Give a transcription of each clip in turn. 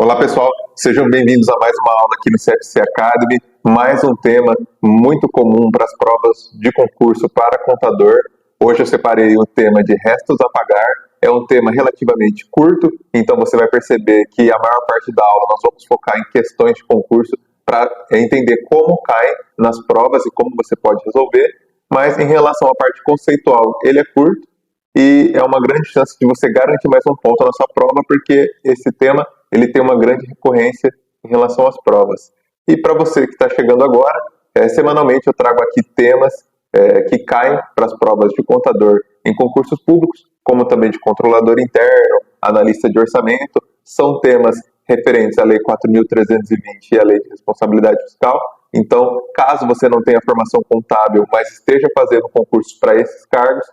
Olá pessoal, sejam bem-vindos a mais uma aula aqui no CFC Academy, mais um tema muito comum para as provas de concurso para contador. Hoje eu separei o tema de restos a pagar, é um tema relativamente curto, então você vai perceber que a maior parte da aula nós vamos focar em questões de concurso para entender como cai nas provas e como você pode resolver, mas em relação à parte conceitual, ele é curto e é uma grande chance de você garantir mais um ponto na sua prova, porque esse tema ele tem uma grande recorrência em relação às provas. E para você que está chegando agora, semanalmente eu trago aqui temas que caem para as provas de contador em concursos públicos, como também de controlador interno, analista de orçamento. São temas referentes à Lei 4.320 e à Lei de Responsabilidade Fiscal. Então, caso você não tenha formação contábil, mas esteja fazendo concursos para esses cargos,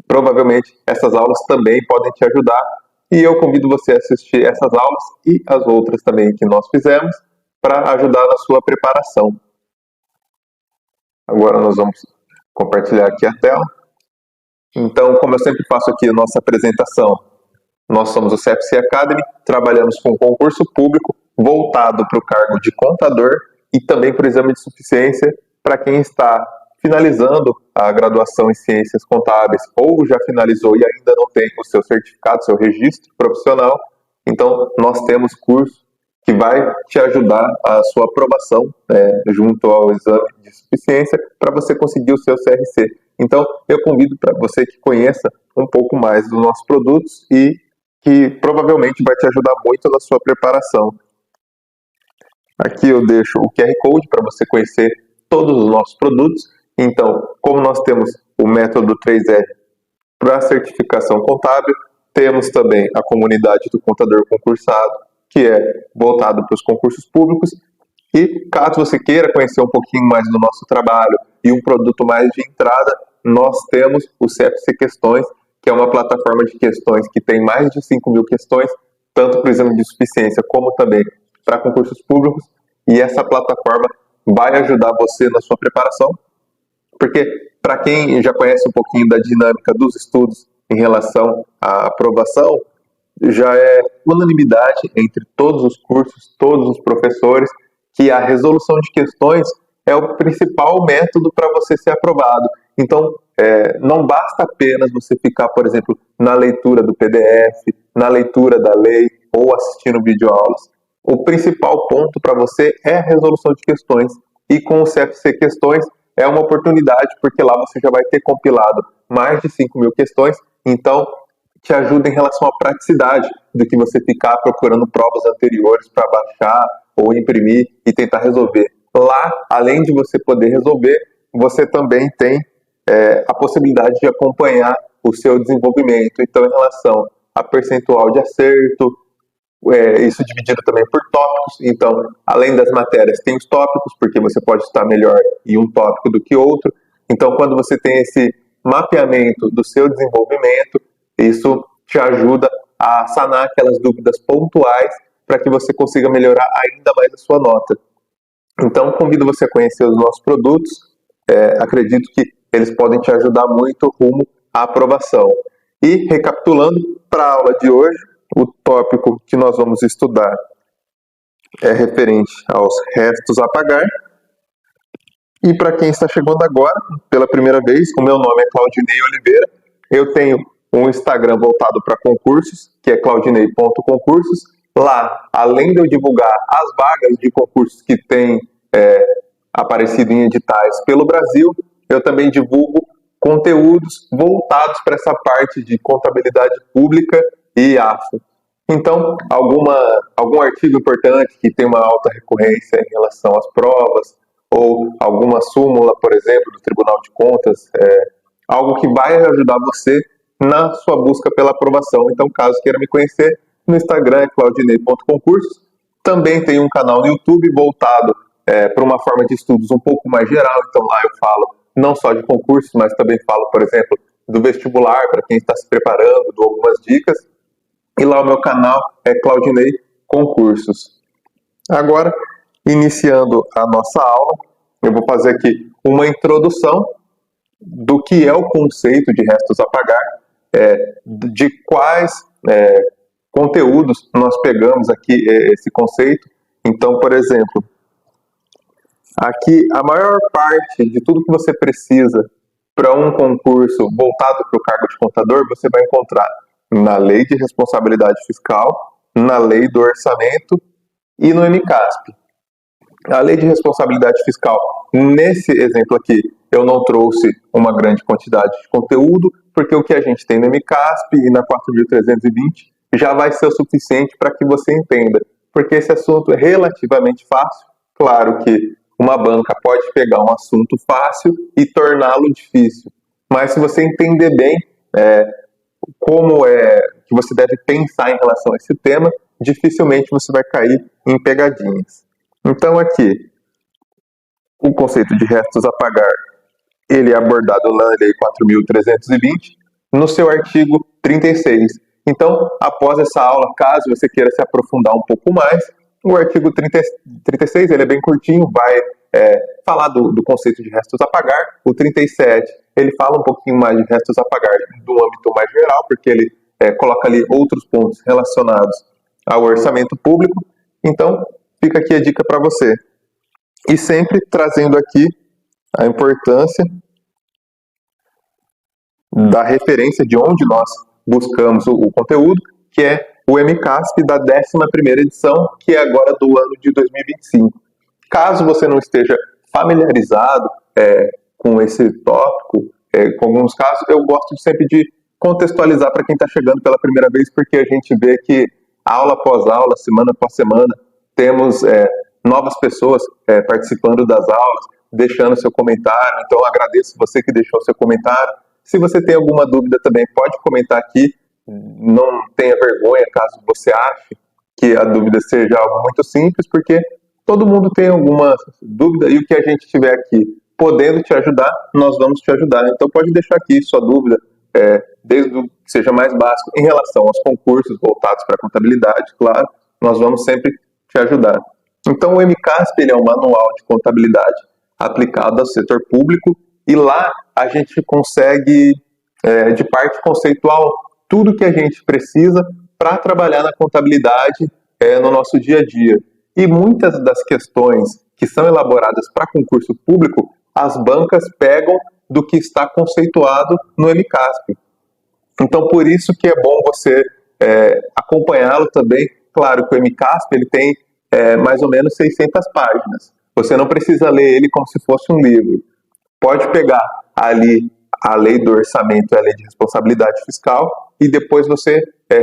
provavelmente essas aulas também podem te ajudar. E eu convido você a assistir essas aulas e as outras também que nós fizemos para ajudar na sua preparação. Agora nós vamos compartilhar aqui a tela. Então, como eu sempre faço aqui a nossa apresentação, nós somos o CFC Academy, trabalhamos com concurso público voltado para o cargo de contador e também para o exame de suficiência para quem está finalizando a graduação em Ciências Contábeis ou já finalizou e ainda não tem o seu certificado, seu registro profissional. Então, nós temos curso que vai te ajudar a sua aprovação junto ao exame de suficiência para você conseguir o seu CRC. Então, eu convido para você que conheça um pouco mais dos nossos produtos e que provavelmente vai te ajudar muito na sua preparação. Aqui eu deixo o QR Code para você conhecer todos os nossos produtos. Então, como nós temos o método 3R para a certificação contábil, temos também a comunidade do contador concursado, que é voltado para os concursos públicos. E caso você queira conhecer um pouquinho mais do nosso trabalho e um produto mais de entrada, nós temos o CFC Questões, que é uma plataforma de questões que tem mais de 5.000 questões, tanto para o exame de suficiência como também para concursos públicos. E essa plataforma vai ajudar você na sua preparação, porque para quem já conhece um pouquinho da dinâmica dos estudos em relação à aprovação, já é unanimidade entre todos os cursos, todos os professores, que a resolução de questões é o principal método para você ser aprovado. Então, não basta apenas você ficar, por exemplo, na leitura do PDF, na leitura da lei ou assistindo videoaulas. O principal ponto para você é a resolução de questões. E com o CFC Questões é uma oportunidade, porque lá você já vai ter compilado mais de 5.000 questões, então te ajuda em relação à praticidade do que você ficar procurando provas anteriores para baixar ou imprimir e tentar resolver. Lá, além de você poder resolver, você também tem a possibilidade de acompanhar o seu desenvolvimento. Então, em relação a percentual de acerto, isso dividido também por tópicos. Então, além das matérias, tem os tópicos, porque você pode estar melhor em um tópico do que outro. Então, quando você tem esse mapeamento do seu desenvolvimento, isso te ajuda a sanar aquelas dúvidas pontuais para que você consiga melhorar ainda mais a sua nota. Então, convido você a conhecer os nossos produtos. Acredito que eles podem te ajudar muito rumo à aprovação. E, recapitulando, para a aula de hoje, o tópico que nós vamos estudar é referente aos restos a pagar. E para quem está chegando agora, pela primeira vez, o meu nome é Claudinei Oliveira. Eu tenho um Instagram voltado para concursos, que é claudinei.concursos. Lá, além de eu divulgar as vagas de concursos que têm aparecido em editais pelo Brasil, eu também divulgo conteúdos voltados para essa parte de contabilidade pública e AFO. Então, algum artigo importante que tem uma alta recorrência em relação às provas, ou alguma súmula, por exemplo, do Tribunal de Contas, algo que vai ajudar você na sua busca pela aprovação. Então, caso queira me conhecer, no Instagram é claudinei.concursos. Também tem um canal no YouTube voltado para uma forma de estudos um pouco mais geral. Então, lá eu falo não só de concursos, mas também falo, por exemplo, do vestibular, para quem está se preparando, dou algumas dicas. E lá o meu canal é Claudinei Concursos. Agora, iniciando a nossa aula, eu vou fazer aqui uma introdução do que é o conceito de restos a pagar, de quais conteúdos, nós pegamos aqui esse conceito. Então, por exemplo, aqui a maior parte de tudo que você precisa para um concurso voltado para o cargo de contador, você vai encontrar na Lei de Responsabilidade Fiscal, na Lei do Orçamento e no MCASP. A Lei de Responsabilidade Fiscal, nesse exemplo aqui, eu não trouxe uma grande quantidade de conteúdo, porque o que a gente tem no MCASP e na 4.320 já vai ser o suficiente para que você entenda, porque esse assunto é relativamente fácil. Claro que uma banca pode pegar um assunto fácil e torná-lo difícil, mas se você entender bem como é que você deve pensar em relação a esse tema, dificilmente você vai cair em pegadinhas. Então aqui, o conceito de restos a pagar, ele é abordado na Lei 4.320, no seu artigo 36. Então, após essa aula, caso você queira se aprofundar um pouco mais, o artigo 36, ele é bem curtinho, vai falar do conceito de restos a pagar. O 37, ele fala um pouquinho mais de restos a pagar do âmbito mais geral, porque ele coloca ali outros pontos relacionados ao orçamento público. Então, fica aqui a dica para você. E sempre trazendo aqui a importância da referência de onde nós buscamos o conteúdo, que é o MCASP da 11ª edição, que é agora do ano de 2025. Caso você não esteja familiarizado com esse tópico, com alguns casos, eu gosto sempre de contextualizar para quem está chegando pela primeira vez, porque a gente vê que aula após aula, semana após semana, temos novas pessoas participando das aulas, deixando seu comentário. Então, agradeço você que deixou seu comentário. Se você tem alguma dúvida também, pode comentar aqui. Não tenha vergonha caso você ache que a dúvida seja algo muito simples, porque todo mundo tem alguma dúvida e o que a gente tiver aqui podendo te ajudar, nós vamos te ajudar. Então, pode deixar aqui sua dúvida, desde o que seja mais básico, em relação aos concursos voltados para a contabilidade, claro, nós vamos sempre te ajudar. Então, o MCASP, ele é um manual de contabilidade aplicado ao setor público, e lá a gente consegue, de parte conceitual, tudo que a gente precisa para trabalhar na contabilidade no nosso dia a dia. E muitas das questões que são elaboradas para concurso público, as bancas pegam do que está conceituado no MCASP. Então, por isso que é bom você acompanhá-lo também. Claro que o MCASP ele tem mais ou menos 600 páginas. Você não precisa ler ele como se fosse um livro. Pode pegar ali a Lei do Orçamento e a Lei de Responsabilidade Fiscal e depois você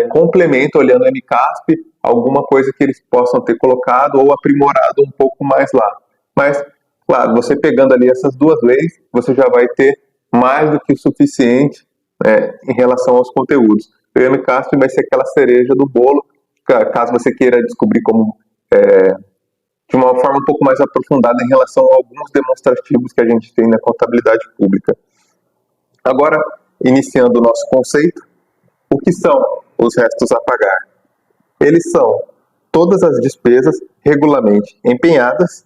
complementa, olhando o MCASP, alguma coisa que eles possam ter colocado ou aprimorado um pouco mais lá. Mas, claro, você pegando ali essas duas leis, você já vai ter mais do que o suficiente em relação aos conteúdos. O MCASP vai ser aquela cereja do bolo, caso você queira descobrir como de uma forma um pouco mais aprofundada em relação a alguns demonstrativos que a gente tem na contabilidade pública. Agora, iniciando o nosso conceito, o que são os restos a pagar? Eles são todas as despesas regularmente empenhadas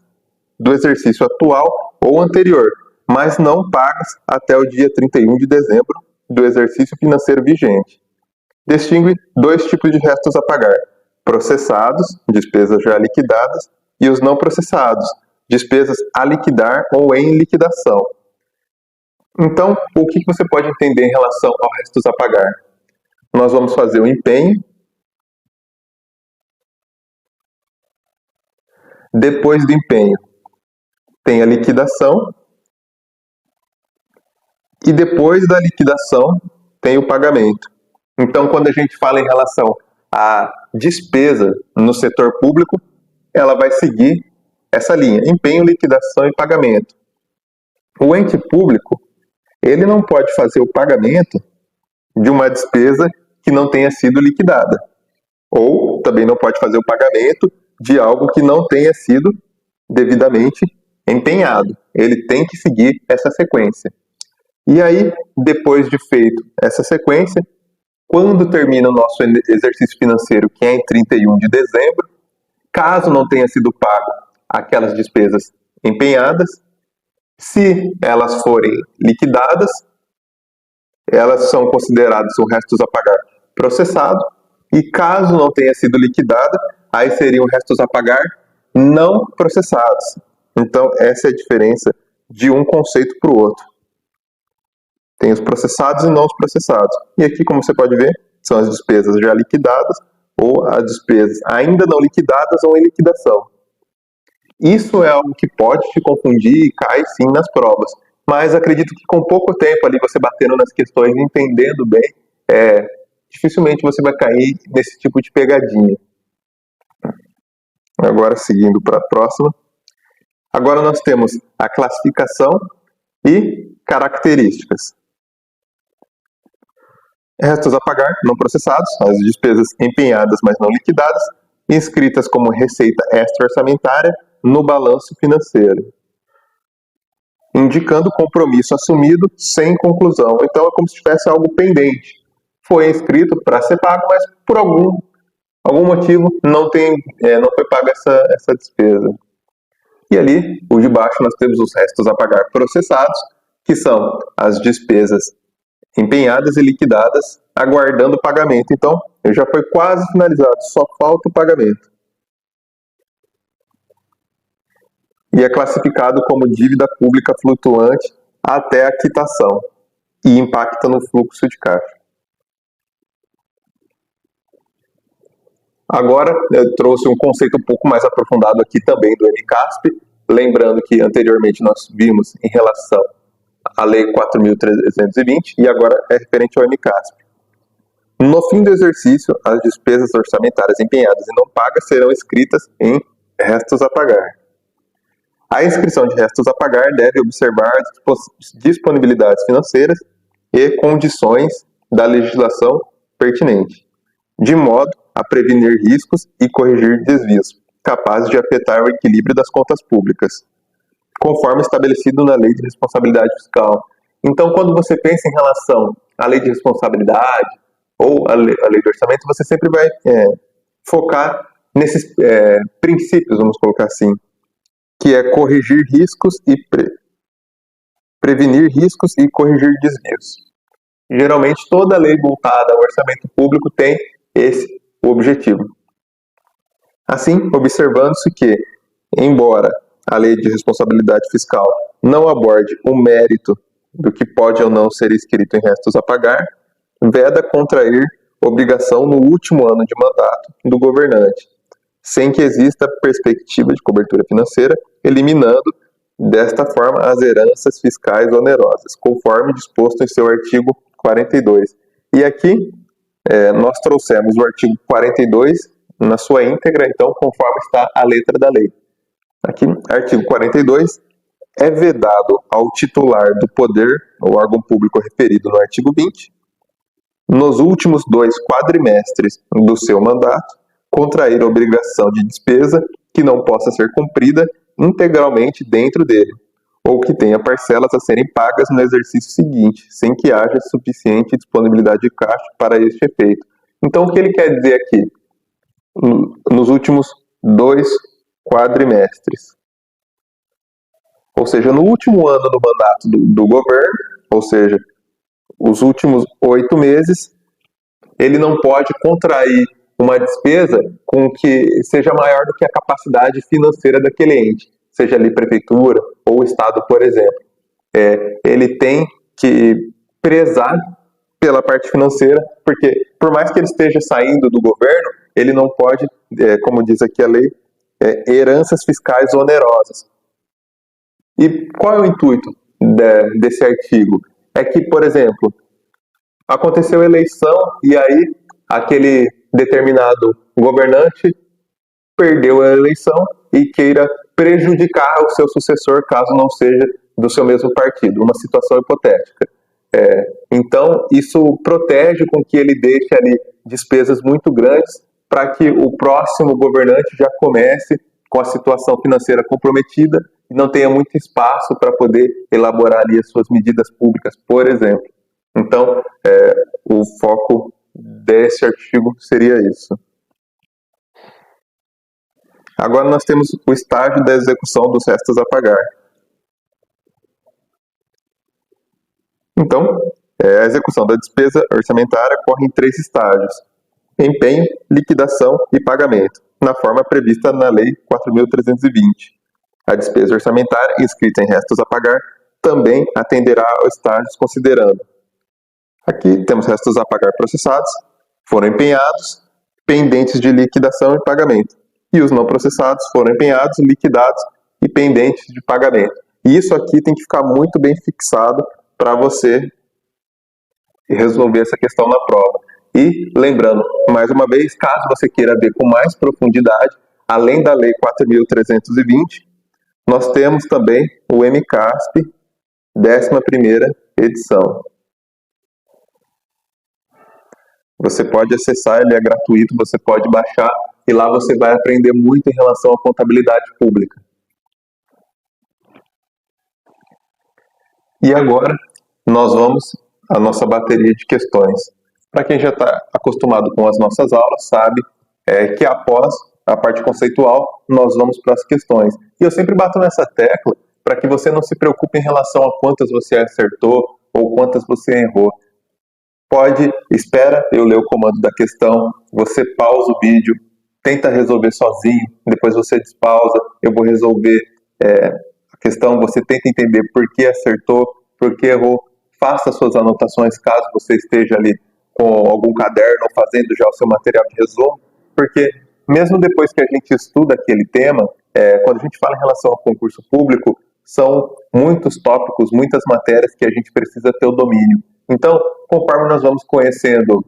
do exercício atual ou anterior, mas não pagas até o dia 31 de dezembro do exercício financeiro vigente. Distingue dois tipos de restos a pagar: processados, despesas já liquidadas, e os não processados, despesas a liquidar ou em liquidação. Então, o que você pode entender em relação aos restos a pagar? Nós vamos fazer o empenho. Depois do empenho, tem a liquidação. E depois da liquidação, tem o pagamento. Então, quando a gente fala em relação à despesa no setor público, ela vai seguir essa linha: empenho, liquidação e pagamento. O ente público, ele não pode fazer o pagamento de uma despesa que não tenha sido liquidada. Ou também não pode fazer o pagamento de algo que não tenha sido devidamente empenhado. Ele tem que seguir essa sequência. E aí, depois de feito essa sequência, quando termina o nosso exercício financeiro, que é em 31 de dezembro, caso não tenha sido pago aquelas despesas empenhadas, se elas forem liquidadas, elas são consideradas os restos a pagar processado, E caso não tenha sido liquidada, aí seriam restos a pagar não processados. Então, essa é a diferença de um conceito para o outro. Tem os processados e não os processados. E aqui, como você pode ver, são as despesas já liquidadas ou as despesas ainda não liquidadas ou em liquidação. Isso é algo que pode te confundir e cai sim nas provas. Mas acredito que com pouco tempo ali você batendo nas questões, entendendo bem, dificilmente você vai cair nesse tipo de pegadinha. Agora, seguindo para a próxima. Agora nós temos a classificação e características. Restos a pagar não processados, as despesas empenhadas, mas não liquidadas, inscritas como receita extra-orçamentária no balanço financeiro, indicando compromisso assumido sem conclusão. Então é como se tivesse algo pendente. Foi inscrito para ser pago, mas por algum motivo não foi paga essa despesa. E ali, o de baixo, nós temos os restos a pagar processados, que são as despesas empenhadas e liquidadas, aguardando o pagamento. Então, já foi quase finalizado, só falta o pagamento. E é classificado como dívida pública flutuante até a quitação e impacta no fluxo de caixa. Agora, eu trouxe um conceito um pouco mais aprofundado aqui também do MCASP, lembrando que anteriormente nós vimos em relação à Lei 4.320 e agora é referente ao MCASP. No fim do exercício, as despesas orçamentárias empenhadas e não pagas serão inscritas em restos a pagar. A inscrição de restos a pagar deve observar as disponibilidades financeiras e condições da legislação pertinente, de modo a prevenir riscos e corrigir desvios, capazes de afetar o equilíbrio das contas públicas, conforme estabelecido na Lei de Responsabilidade Fiscal. Então, quando você pensa em relação à Lei de Responsabilidade ou à lei de Orçamento, você sempre vai focar nesses princípios, vamos colocar assim, que é corrigir riscos e prevenir riscos e corrigir desvios. Geralmente, toda lei voltada ao orçamento público tem esse objetivo. Assim, observando-se que, embora a Lei de Responsabilidade Fiscal não aborde o mérito do que pode ou não ser inscrito em restos a pagar, veda contrair obrigação no último ano de mandato do governante, sem que exista perspectiva de cobertura financeira, eliminando desta forma as heranças fiscais onerosas, conforme disposto em seu artigo 42. E aqui nós trouxemos o artigo 42 na sua íntegra, então conforme está a letra da lei. Aqui, artigo 42, é vedado ao titular do poder, ou órgão público referido no artigo 20, nos últimos 2 quadrimestres do seu mandato, contrair obrigação de despesa que não possa ser cumprida integralmente dentro dele, ou que tenha parcelas a serem pagas no exercício seguinte, sem que haja suficiente disponibilidade de caixa para este efeito. Então, o que ele quer dizer aqui? Nos últimos 2 quadrimestres. Ou seja, no último ano do mandato do governo, ou seja, os últimos 8 meses, ele não pode contrair uma despesa com que seja maior do que a capacidade financeira daquele ente, seja ali prefeitura ou estado, por exemplo. Ele tem que prezar pela parte financeira, porque por mais que ele esteja saindo do governo, ele não pode, como diz aqui a lei, heranças fiscais onerosas. E qual é o intuito desse artigo? É que, por exemplo, aconteceu a eleição e aí aquele determinado governante perdeu a eleição e queira prejudicar o seu sucessor caso não seja do seu mesmo partido, uma situação hipotética. Então, isso protege com que ele deixe ali despesas muito grandes para que o próximo governante já comece com a situação financeira comprometida e não tenha muito espaço para poder elaborar ali as suas medidas públicas, por exemplo. Então, o foco desse artigo seria isso. Agora nós temos o estágio da execução dos restos a pagar. Então, a execução da despesa orçamentária ocorre em 3 estágios. empenho, liquidação e pagamento, na forma prevista na Lei 4.320. A despesa orçamentária inscrita em restos a pagar também atenderá aos estágios considerando. Aqui temos restos a pagar processados, foram empenhados, pendentes de liquidação e pagamento. E os não processados foram empenhados, liquidados e pendentes de pagamento. E isso aqui tem que ficar muito bem fixado para você resolver essa questão na prova. E lembrando, mais uma vez, caso você queira ver com mais profundidade, além da Lei 4.320, nós temos também o MCASP, 11ª edição. Você pode acessar, ele é gratuito, você pode baixar, e lá você vai aprender muito em relação à contabilidade pública. E agora, nós vamos à nossa bateria de questões. Para quem já está acostumado com as nossas aulas, sabe que após a parte conceitual, nós vamos para as questões. E eu sempre bato nessa tecla para que você não se preocupe em relação a quantas você acertou ou quantas você errou. Espera eu ler o comando da questão, você pausa o vídeo, tenta resolver sozinho, depois você despausa, eu vou resolver a questão, você tenta entender por que acertou, por que errou, faça suas anotações caso você esteja ali com algum caderno ou fazendo já o seu material de resumo, porque mesmo depois que a gente estuda aquele tema, quando a gente fala em relação ao concurso público, são muitos tópicos, muitas matérias que a gente precisa ter o domínio. Então, conforme nós vamos conhecendo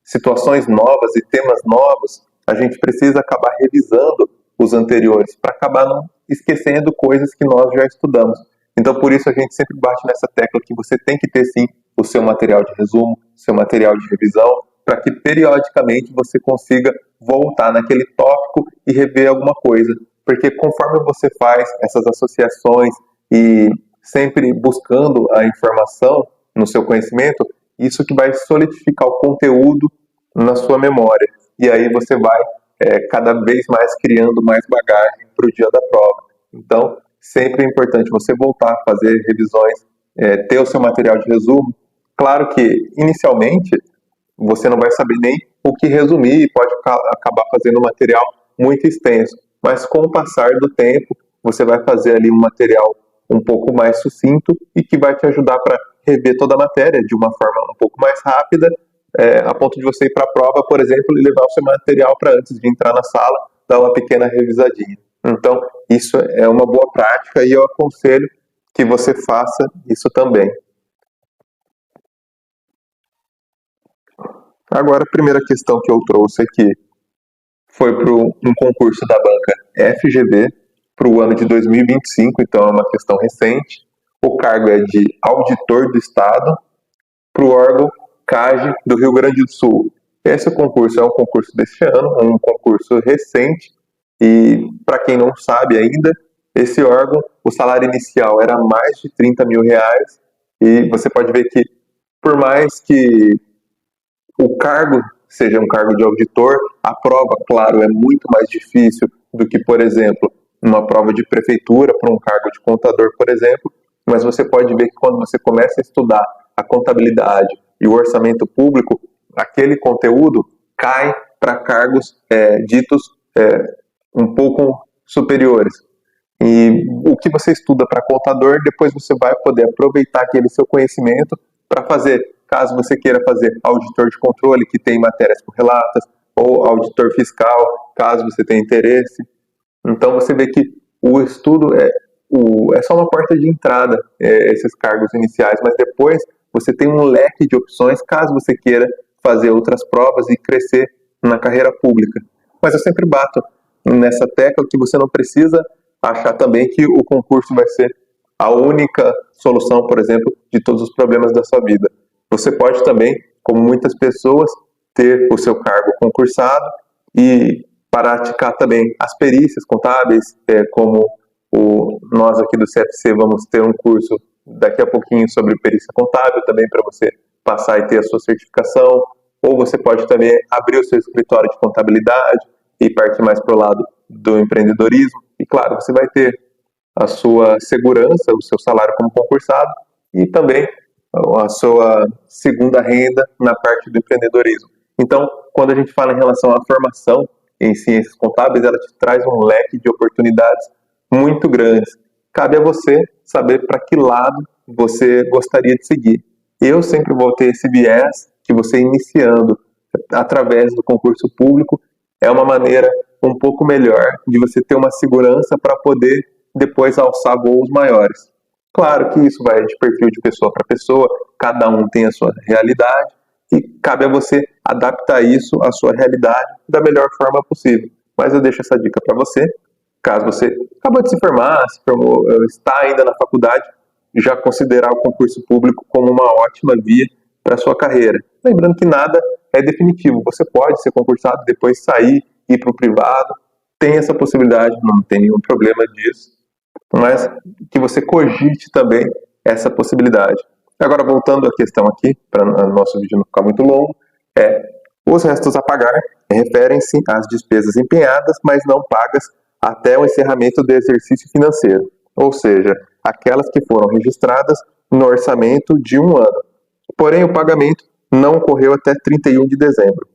situações novas e temas novos, a gente precisa acabar revisando os anteriores, para acabar não esquecendo coisas que nós já estudamos. Então, por isso a gente sempre bate nessa tecla que você tem que ter sim o seu material de resumo, seu material de revisão, para que periodicamente você consiga voltar naquele tópico e rever alguma coisa. Porque conforme você faz essas associações e sempre buscando a informação no seu conhecimento, isso que vai solidificar o conteúdo na sua memória. E aí você vai cada vez mais criando mais bagagem para o dia da prova. Então, sempre é importante você voltar a fazer revisões, ter o seu material de resumo. Claro que, inicialmente, você não vai saber nem o que resumir e pode acabar fazendo um material muito extenso. Mas com o passar do tempo, você vai fazer ali um material um pouco mais sucinto e que vai te ajudar para rever toda a matéria de uma forma um pouco mais rápida, a ponto de você ir para a prova, por exemplo, e levar o seu material para antes de entrar na sala, dar uma pequena revisadinha. Então, isso é uma boa prática e eu aconselho que você faça isso também. Agora, a primeira questão que eu trouxe aqui foi para um concurso da banca FGV para o ano de 2025, então é uma questão recente. O cargo é de auditor do Estado para o órgão CAGE do Rio Grande do Sul. Esse concurso é um concurso deste ano, um concurso recente, e para quem não sabe ainda, esse órgão, o salário inicial era mais de R$30 mil, e você pode ver que, por mais que o cargo seja um cargo de auditor, a prova, claro, é muito mais difícil do que, por exemplo, uma prova de prefeitura para um cargo de contador, por exemplo, mas você pode ver que quando você começa a estudar a contabilidade e o orçamento público, aquele conteúdo cai para cargos ditos um pouco superiores. E o que você estuda para contador, depois você vai poder aproveitar aquele seu conhecimento para fazer, caso você queira fazer auditor de controle, que tem matérias correlatas, ou auditor fiscal, caso você tenha interesse. Então você vê que o estudo é só uma porta de entrada, esses cargos iniciais, mas depois você tem um leque de opções, caso você queira fazer outras provas e crescer na carreira pública. Mas eu sempre bato nessa tecla que você não precisa achar também que o concurso vai ser a única solução, por exemplo, de todos os problemas da sua vida. Você pode também, como muitas pessoas, ter o seu cargo concursado e praticar também as perícias contábeis, como nós aqui do CFC vamos ter um curso daqui a pouquinho sobre perícia contábil também para você passar e ter a sua certificação, ou você pode também abrir o seu escritório de contabilidade e partir mais para o lado do empreendedorismo. E claro, você vai ter a sua segurança, o seu salário como concursado e também a sua segunda renda na parte do empreendedorismo. Então, quando a gente fala em relação à formação em ciências contábeis, ela te traz um leque de oportunidades muito grandes. Cabe a você saber para que lado você gostaria de seguir. Eu sempre vou ter esse viés que você iniciando através do concurso público é uma maneira um pouco melhor de você ter uma segurança para poder depois alçar voos maiores. Claro que isso vai de perfil de pessoa para pessoa, cada um tem a sua realidade e cabe a você adaptar isso à sua realidade da melhor forma possível. Mas eu deixo essa dica para você, caso você acabou de se formar, está ainda na faculdade, já considerar o concurso público como uma ótima via para a sua carreira. Lembrando que nada é definitivo, você pode ser concursado, depois sair, ir para o privado, tem essa possibilidade, não tem nenhum problema disso, mas que você cogite também essa possibilidade. Agora, voltando à questão aqui, para o nosso vídeo não ficar muito longo, os restos a pagar referem-se às despesas empenhadas, mas não pagas até o encerramento do exercício financeiro, ou seja, aquelas que foram registradas no orçamento de um ano. Porém, o pagamento não ocorreu até 31 de dezembro.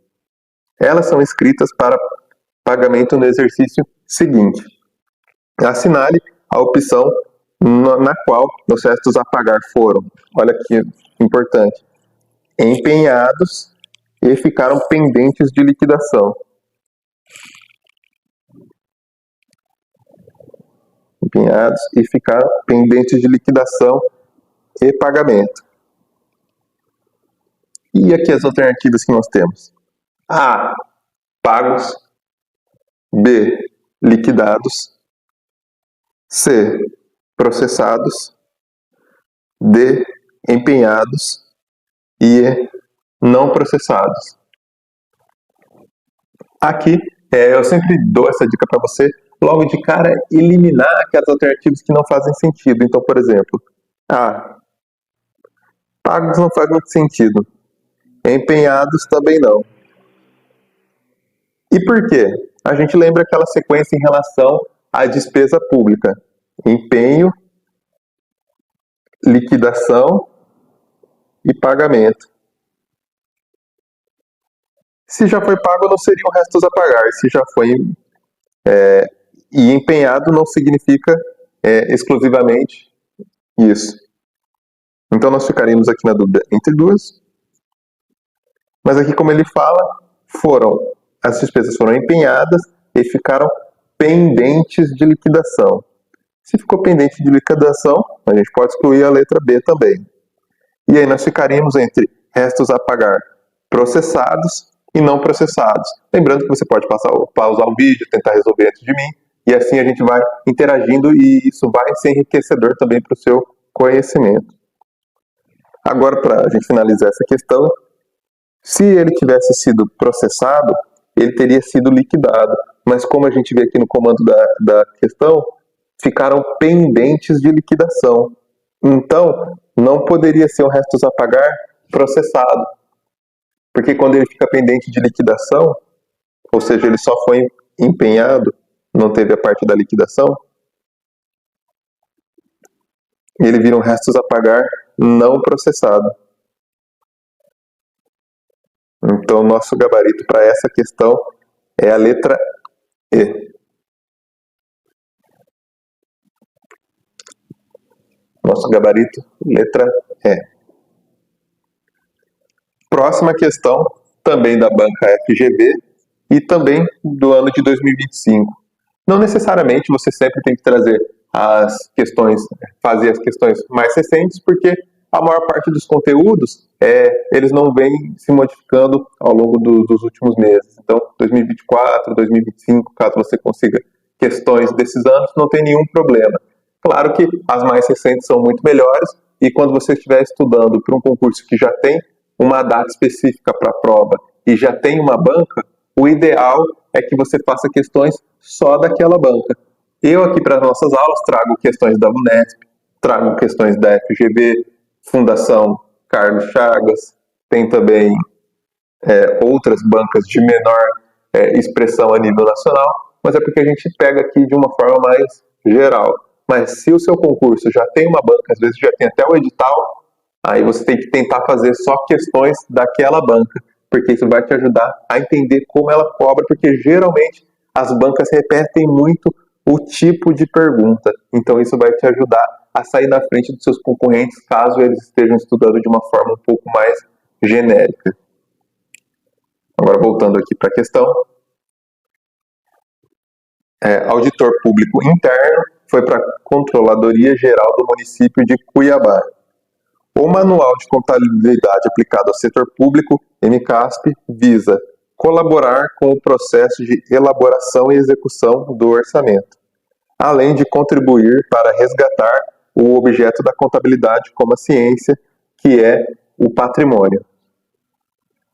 Elas são inscritas para pagamento no exercício seguinte. Assinale a opção na qual os restos a pagar foram, olha que importante, empenhados e ficaram pendentes de liquidação. Empenhados e ficaram pendentes de liquidação e pagamento. E aqui as alternativas que nós temos. A. Pagos. B. Liquidados. C. Processados. D. Empenhados. E E. Não processados. Aqui, eu sempre dou essa dica para você, logo de cara, eliminar aquelas alternativas que não fazem sentido. Então, por exemplo, A. Pagos não faz muito sentido. Empenhados também não. E por quê? A gente lembra aquela sequência em relação à despesa pública. Empenho, liquidação e pagamento. Se já foi pago, não seriam restos a pagar. Se já foi e empenhado, não significa exclusivamente isso. Então, nós ficaríamos aqui na dúvida entre duas. Mas aqui, como ele fala, as despesas foram empenhadas e ficaram pendentes de liquidação. Se ficou pendente de liquidação, a gente pode excluir a letra B também. E aí nós ficaríamos entre restos a pagar processados e não processados. Lembrando que você pode pausar o vídeo, tentar resolver antes de mim, e assim a gente vai interagindo e isso vai ser enriquecedor também para o seu conhecimento. Agora, para a gente finalizar essa questão, se ele tivesse sido processado, ele teria sido liquidado. Mas como a gente vê aqui no comando da questão, ficaram pendentes de liquidação. Então, não poderia ser um restos a pagar processado. Porque quando ele fica pendente de liquidação, ou seja, ele só foi empenhado, não teve a parte da liquidação, ele vira um restos a pagar não processado. Então, nosso gabarito para essa questão é a letra E. Nosso gabarito, letra E. Próxima questão, também da banca FGV e também do ano de 2025. Não necessariamente você sempre tem que trazer fazer as questões mais recentes, porque a maior parte dos conteúdos, eles não vêm se modificando ao longo dos últimos meses. Então, 2024, 2025, caso você consiga questões desses anos, não tem nenhum problema. Claro que as mais recentes são muito melhores, e quando você estiver estudando para um concurso que já tem uma data específica para a prova e já tem uma banca, o ideal é que você faça questões só daquela banca. Eu aqui para as nossas aulas trago questões da Unesp, trago questões da FGV, Fundação Carlos Chagas, tem também outras bancas de menor expressão a nível nacional, mas é porque a gente pega aqui de uma forma mais geral. Mas se o seu concurso já tem uma banca, às vezes já tem até o edital, aí você tem que tentar fazer só questões daquela banca, porque isso vai te ajudar a entender como ela cobra, porque geralmente as bancas repetem muito o tipo de pergunta. Então isso vai te ajudar a sair na frente dos seus concorrentes, caso eles estejam estudando de uma forma um pouco mais genérica. Agora voltando aqui para a questão. Auditor público interno foi para a Controladoria Geral do município de Cuiabá. O Manual de Contabilidade aplicado ao setor público, MCASP, visa colaborar com o processo de elaboração e execução do orçamento, além de contribuir para resgatar o objeto da contabilidade como a ciência, que é o patrimônio.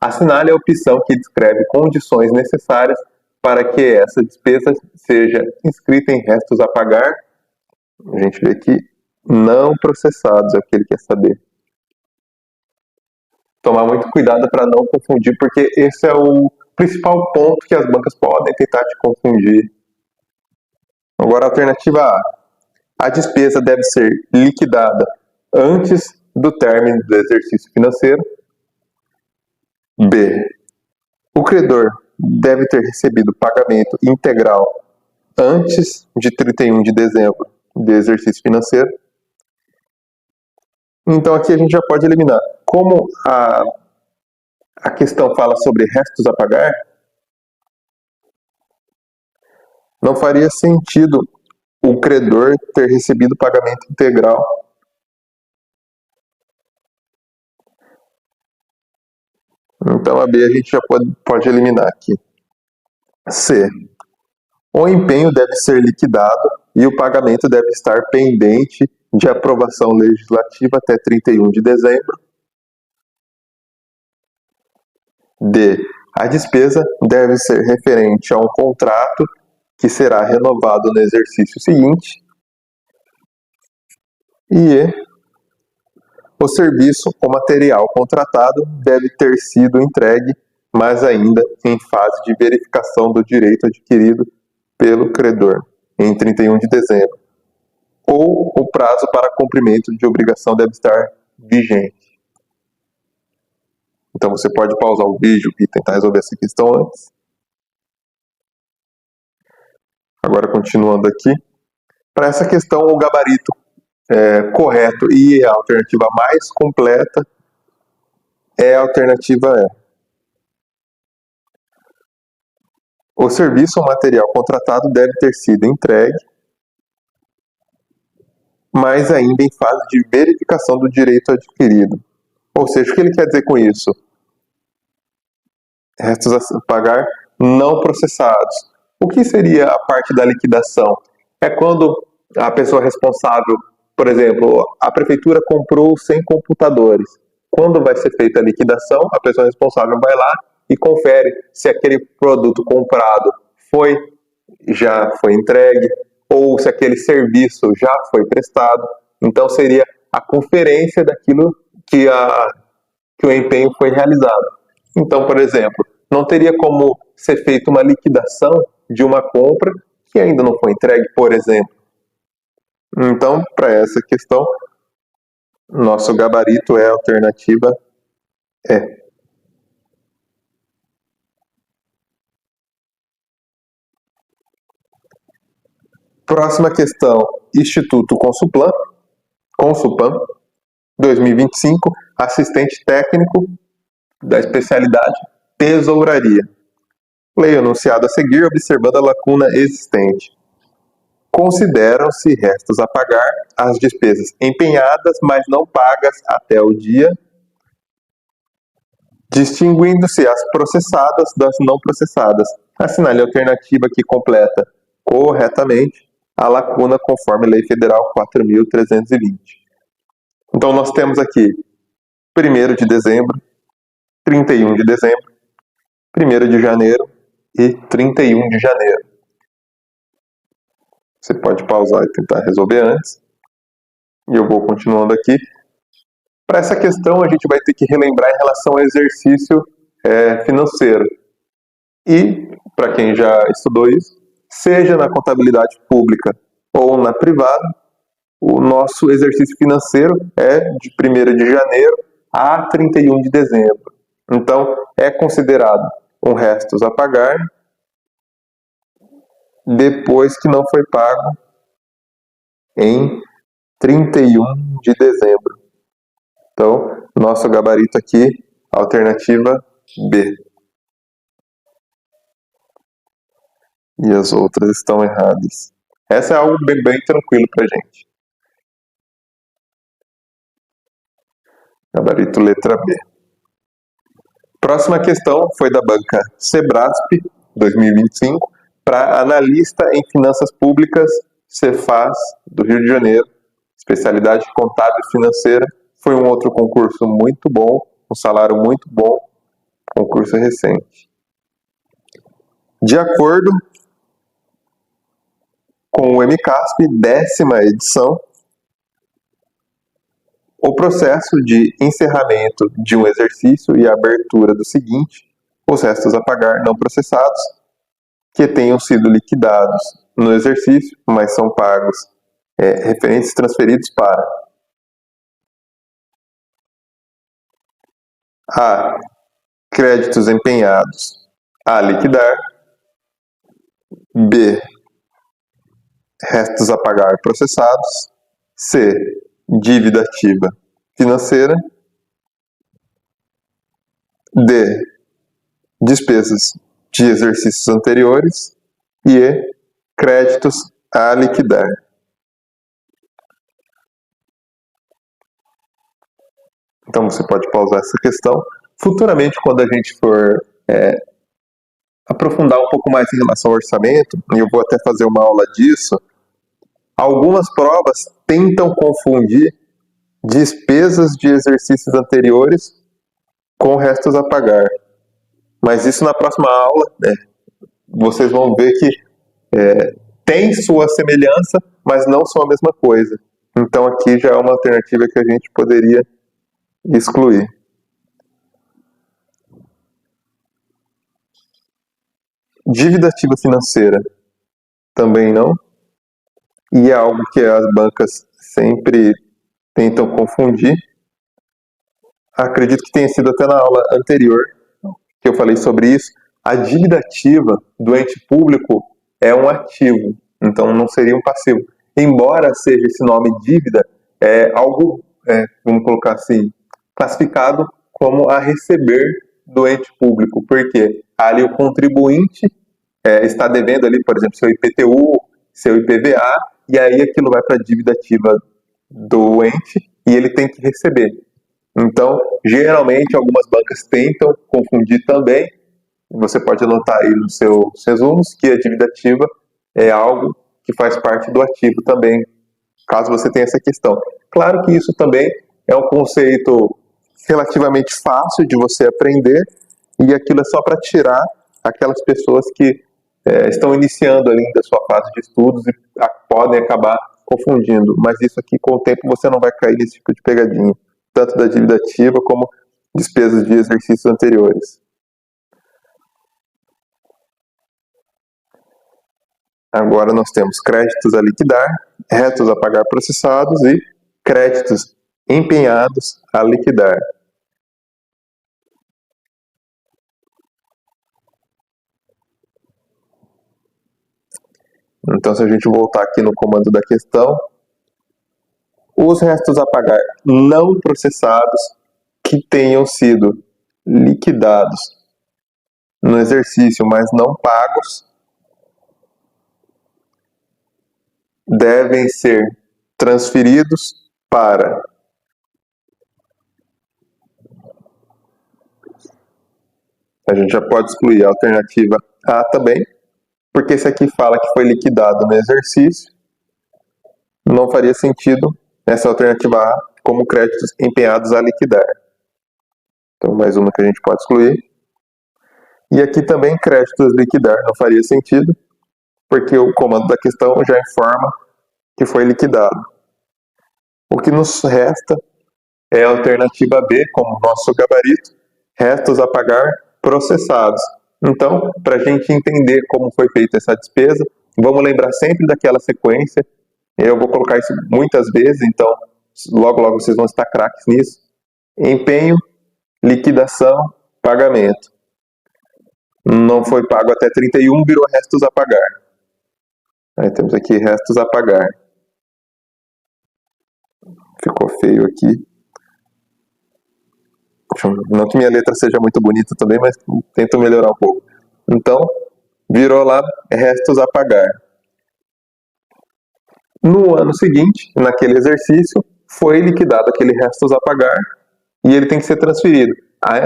Assinale a opção que descreve condições necessárias para que essa despesa seja inscrita em restos a pagar. A gente vê aqui, não processados, é o que ele quer saber. Tomar muito cuidado para não confundir, porque esse é o principal ponto que as bancas podem tentar te confundir. Agora, a alternativa A. A despesa deve ser liquidada antes do término do exercício financeiro. B. O credor deve ter recebido pagamento integral antes de 31 de dezembro do exercício financeiro. Então aqui a gente já pode eliminar. Como a questão fala sobre restos a pagar, não faria sentido o credor ter recebido pagamento integral. Então a B a gente já pode eliminar aqui. C. O empenho deve ser liquidado e o pagamento deve estar pendente de aprovação legislativa até 31 de dezembro. D. A despesa deve ser referente a um contrato que será renovado no exercício seguinte. E E. O serviço ou material contratado deve ter sido entregue, mas ainda em fase de verificação do direito adquirido pelo credor, em 31 de dezembro. Ou o prazo para cumprimento de obrigação deve estar vigente. Então você pode pausar o vídeo e tentar resolver essa questão antes. Agora, continuando aqui. Para essa questão, o gabarito correto e a alternativa mais completa é a alternativa E. O serviço ou material contratado deve ter sido entregue, mas ainda em fase de verificação do direito adquirido. Ou seja, o que ele quer dizer com isso? Restos a pagar não processados. O que seria a parte da liquidação? É quando a pessoa responsável, por exemplo, a prefeitura comprou 100 computadores. Quando vai ser feita a liquidação, a pessoa responsável vai lá e confere se aquele produto comprado já foi entregue ou se aquele serviço já foi prestado. Então seria a conferência daquilo que o empenho foi realizado. Então, por exemplo, não teria como ser feita uma liquidação de uma compra que ainda não foi entregue, por exemplo. Então, para essa questão, nosso gabarito é a alternativa E. Próxima questão, Instituto Consulpan, 2025, assistente técnico da especialidade Tesouraria. Leia o enunciado a seguir, observando a lacuna existente. Consideram-se restos a pagar as despesas empenhadas, mas não pagas até o dia, distinguindo-se as processadas das não processadas. Assinale a alternativa que completa corretamente a lacuna conforme Lei Federal 4.320. Então nós temos aqui 1º de dezembro, 31 de dezembro, 1º de janeiro e 31 de janeiro. Você pode pausar e tentar resolver antes. E eu vou continuando aqui. Para essa questão, a gente vai ter que relembrar em relação ao exercício financeiro. E, para quem já estudou isso, seja na contabilidade pública ou na privada, o nosso exercício financeiro é de 1º de janeiro a 31 de dezembro. Então, é considerado um restos a pagar depois que não foi pago em 31 de dezembro. Então, nosso gabarito aqui, alternativa B. E as outras estão erradas. Essa é algo bem tranquilo para a gente. Gabarito letra B. Próxima questão foi da banca Sebrasp 2025 para analista em finanças públicas Cefaz do Rio de Janeiro, especialidade contábil financeira. Foi um outro concurso muito bom, um salário muito bom, concurso recente. De acordo com o MCASP, 10ª edição, o processo de encerramento de um exercício e a abertura do seguinte, os restos a pagar não processados, que tenham sido liquidados no exercício, mas são pagos referentes transferidos para A. Créditos empenhados a liquidar. B. Restos a pagar processados. C. Dívida ativa financeira. D. Despesas de exercícios anteriores. E E. Créditos a liquidar. Então você pode pausar essa questão. Futuramente, quando a gente for aprofundar um pouco mais em relação ao orçamento, e eu vou até fazer uma aula disso, algumas provas tentam confundir despesas de exercícios anteriores com restos a pagar. Mas isso na próxima aula, vocês vão ver que tem sua semelhança, mas não são a mesma coisa. Então aqui já é uma alternativa que a gente poderia excluir. Dívida ativa financeira também não. E é algo que as bancas sempre tentam confundir. Acredito que tenha sido até na aula anterior que eu falei sobre isso. A dívida ativa do ente público é um ativo, então não seria um passivo. Embora seja esse nome dívida, é algo, vamos colocar assim, classificado como a receber do ente público, porque ali o contribuinte está devendo ali, por exemplo, seu IPTU, seu IPVA, e aí aquilo vai para a dívida ativa do ente e ele tem que receber. Então, geralmente, algumas bancas tentam confundir também. Você pode anotar aí nos seus resumos que a dívida ativa é algo que faz parte do ativo também, caso você tenha essa questão. Claro que isso também é um conceito relativamente fácil de você aprender e aquilo é só para tirar aquelas pessoas que estão iniciando ainda a sua fase de estudos e podem acabar confundindo. Mas isso aqui, com o tempo, você não vai cair nesse tipo de pegadinha, tanto da dívida ativa como despesas de exercícios anteriores. Agora nós temos créditos a liquidar, restos a pagar processados e créditos empenhados a liquidar. Então, se a gente voltar aqui no comando da questão, os restos a pagar não processados que tenham sido liquidados no exercício, mas não pagos, devem ser transferidos para a gente já pode excluir a alternativa A também, porque esse aqui fala que foi liquidado no exercício, não faria sentido essa alternativa A como créditos empenhados a liquidar. Então, mais uma que a gente pode excluir. E aqui também créditos a liquidar não faria sentido, porque o comando da questão já informa que foi liquidado. O que nos resta é a alternativa B, como nosso gabarito, restos a pagar processados. Então, para a gente entender como foi feita essa despesa, vamos lembrar sempre daquela sequência. Eu vou colocar isso muitas vezes, então logo vocês vão estar craques nisso. Empenho, liquidação, pagamento. Não foi pago até 31, virou restos a pagar. Aí temos aqui restos a pagar. Ficou feio aqui. Não que minha letra seja muito bonita também, mas tento melhorar um pouco. Então, virou lá restos a pagar. No ano seguinte, naquele exercício, foi liquidado aquele restos a pagar e ele tem que ser transferido.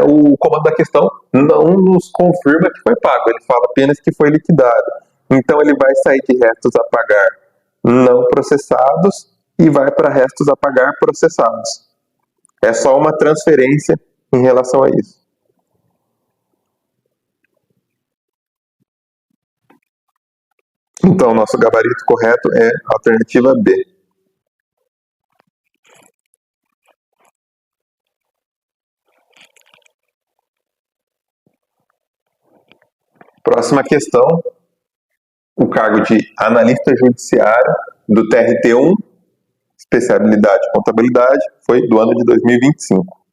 O comando da questão não nos confirma que foi pago, ele fala apenas que foi liquidado. Então ele vai sair de restos a pagar não processados e vai para restos a pagar processados. É só uma transferência em relação a isso. Então, nosso gabarito correto é a alternativa B. Próxima questão. O cargo de analista judiciário do TRT1, especialidade contabilidade, foi do ano de 2025.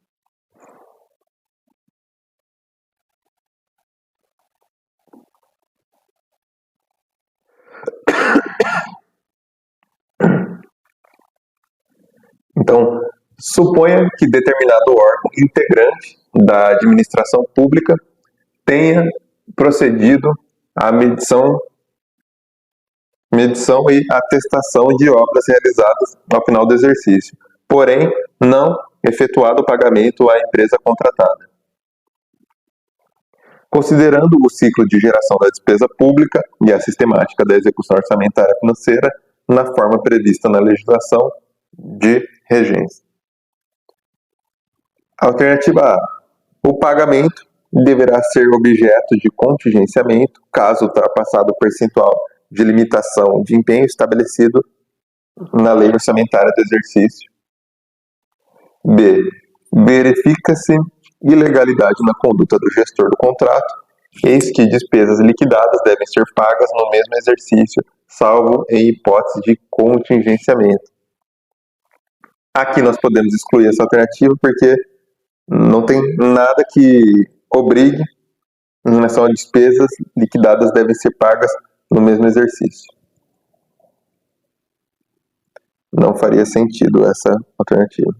Então, suponha que determinado órgão integrante da administração pública tenha procedido à medição e atestação de obras realizadas ao final do exercício, porém não efetuado o pagamento à empresa contratada. Considerando o ciclo de geração da despesa pública e a sistemática da execução orçamentária financeira na forma prevista na legislação de regência. Alternativa A. O pagamento deverá ser objeto de contingenciamento caso ultrapassado o percentual de limitação de empenho estabelecido na lei orçamentária do exercício. B. Verifica-se ilegalidade na conduta do gestor do contrato, eis que despesas liquidadas devem ser pagas no mesmo exercício, salvo em hipótese de contingenciamento. Aqui nós podemos excluir essa alternativa porque não tem nada que obrigue em relação a despesas liquidadas devem ser pagas no mesmo exercício. Não faria sentido essa alternativa.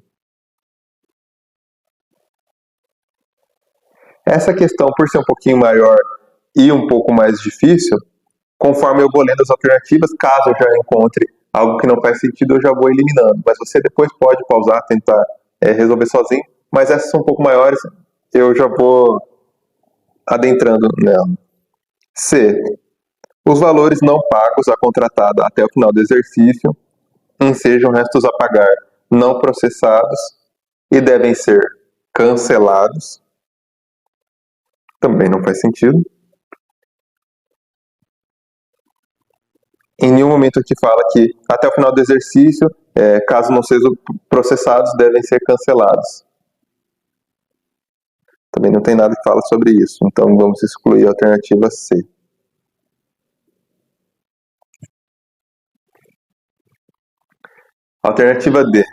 Essa questão, por ser um pouquinho maior e um pouco mais difícil, conforme eu vou lendo as alternativas, caso eu já encontre algo que não faz sentido, eu já vou eliminando. Mas você depois pode pausar, tentar resolver sozinho. Mas essas são um pouco maiores, eu já vou adentrando nela. C. Os valores não pagos à contratada até o final do exercício ensejam restos a pagar não processados e devem ser cancelados. Também não faz sentido. Em nenhum momento aqui fala que até o final do exercício, caso não sejam processados, devem ser cancelados. Também não tem nada que fala sobre isso, então vamos excluir a alternativa C. Alternativa D.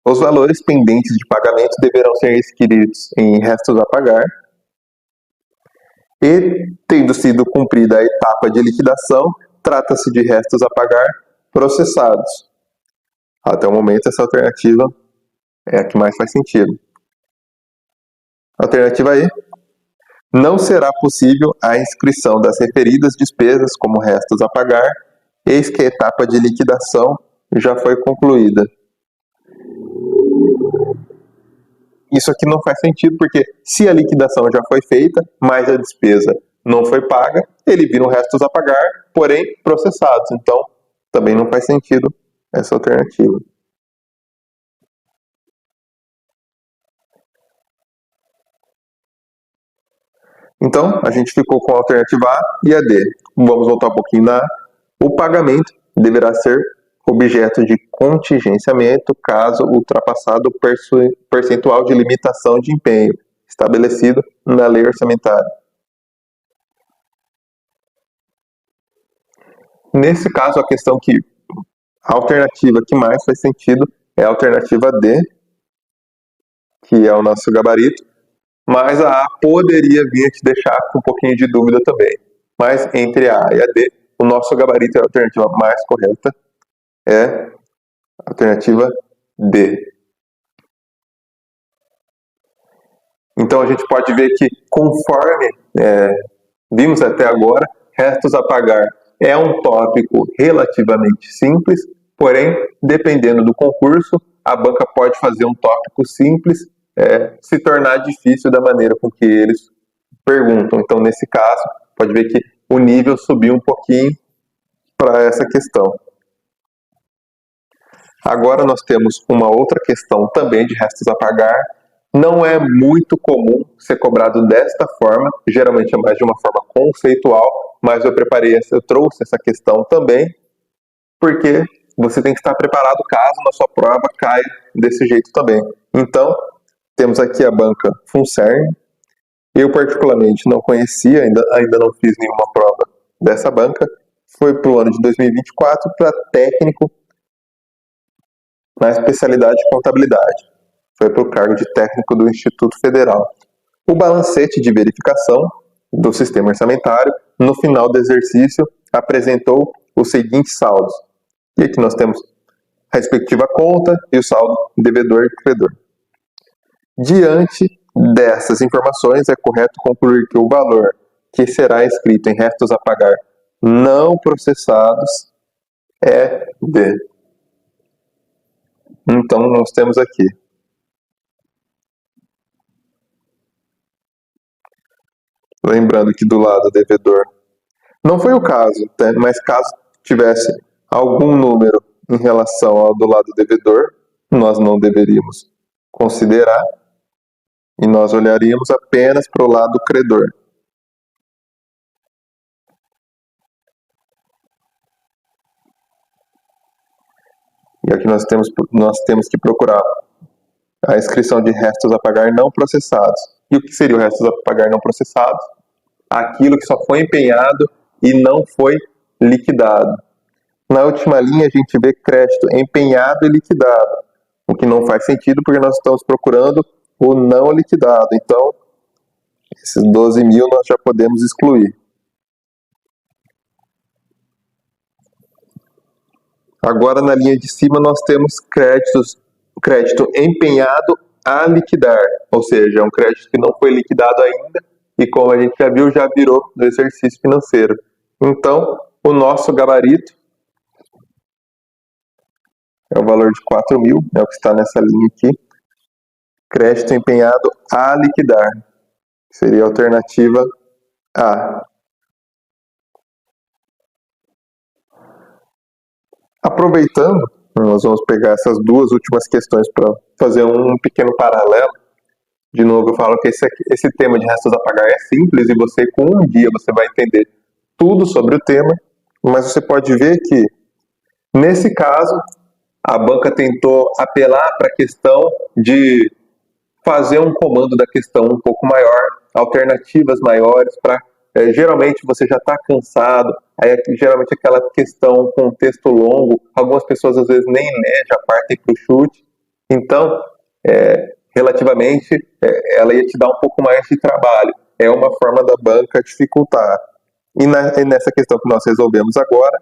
Os valores pendentes de pagamento deverão ser inscritos em restos a pagar e, tendo sido cumprida a etapa de liquidação, trata-se de restos a pagar processados. Até o momento, essa alternativa é a que mais faz sentido. Alternativa E. Não será possível a inscrição das referidas despesas como restos a pagar, eis que a etapa de liquidação já foi concluída. Isso aqui não faz sentido, porque se a liquidação já foi feita, mas a despesa não foi paga, ele vira um restos a pagar, porém processados. Então, também não faz sentido essa alternativa. Então, a gente ficou com a alternativa A e a D. Vamos voltar um pouquinho na A. O pagamento deverá ser objeto de contingenciamento caso ultrapassado o percentual de limitação de empenho estabelecido na lei orçamentária. Nesse caso, a alternativa que mais faz sentido é a alternativa D, que é o nosso gabarito. mas a A poderia vir a te deixar com um pouquinho de dúvida também. Mas entre a A e a D, o nosso gabarito é a alternativa mais correta, é a alternativa D. Então a gente pode ver que, conforme vimos até agora, restos a pagar é um tópico relativamente simples, porém, dependendo do concurso, a banca pode fazer um tópico simples se tornar difícil da maneira com que eles perguntam. Então, nesse caso, pode ver que o nível subiu um pouquinho para essa questão. Agora nós temos uma outra questão também de restos a pagar. Não é muito comum ser cobrado desta forma, geralmente é mais de uma forma conceitual, mas eu trouxe essa questão também, porque você tem que estar preparado caso na sua prova caia desse jeito também. Então, temos aqui a banca Funcern. Eu particularmente não conhecia, ainda não fiz nenhuma prova dessa banca. Foi para o ano de 2024 para técnico na especialidade de contabilidade. Foi para o cargo de técnico do Instituto Federal. O balancete de verificação do sistema orçamentário, no final do exercício, apresentou os seguintes saldos. E aqui nós temos a respectiva conta e o saldo devedor e credor. Diante dessas informações, é correto concluir que o valor que será escrito em restos a pagar não processados é D. Então, nós temos aqui lembrando que do lado devedor não foi o caso, mas caso tivesse algum número em relação ao do lado devedor, nós não deveríamos considerar e nós olharíamos apenas para o lado credor. E aqui nós temos que procurar a inscrição de restos a pagar não processados. E o que seria o restos a pagar não processados? Aquilo que só foi empenhado e não foi liquidado. Na última linha a gente vê crédito empenhado e liquidado, o que não faz sentido porque nós estamos procurando o não liquidado. Então, esses 12 mil nós já podemos excluir. Agora na linha de cima nós temos crédito empenhado a liquidar, ou seja, é um crédito que não foi liquidado ainda e, como a gente já viu, já virou do exercício financeiro. Então, o nosso gabarito é o valor de 4 mil, é o que está nessa linha aqui. Crédito empenhado a liquidar, seria a alternativa A. Aproveitando, nós vamos pegar essas duas últimas questões para fazer um pequeno paralelo. De novo, eu falo que esse tema de restos a pagar é simples e você, com um dia, você vai entender tudo sobre o tema, mas você pode ver que, nesse caso, a banca tentou apelar para a questão de fazer um comando da questão um pouco maior, alternativas maiores, para geralmente você já está cansado, aí geralmente aquela questão com texto longo, algumas pessoas às vezes nem lê, já partem para o chute, então, relativamente, ela ia te dar um pouco mais de trabalho, é uma forma da banca dificultar. E nessa questão que nós resolvemos agora,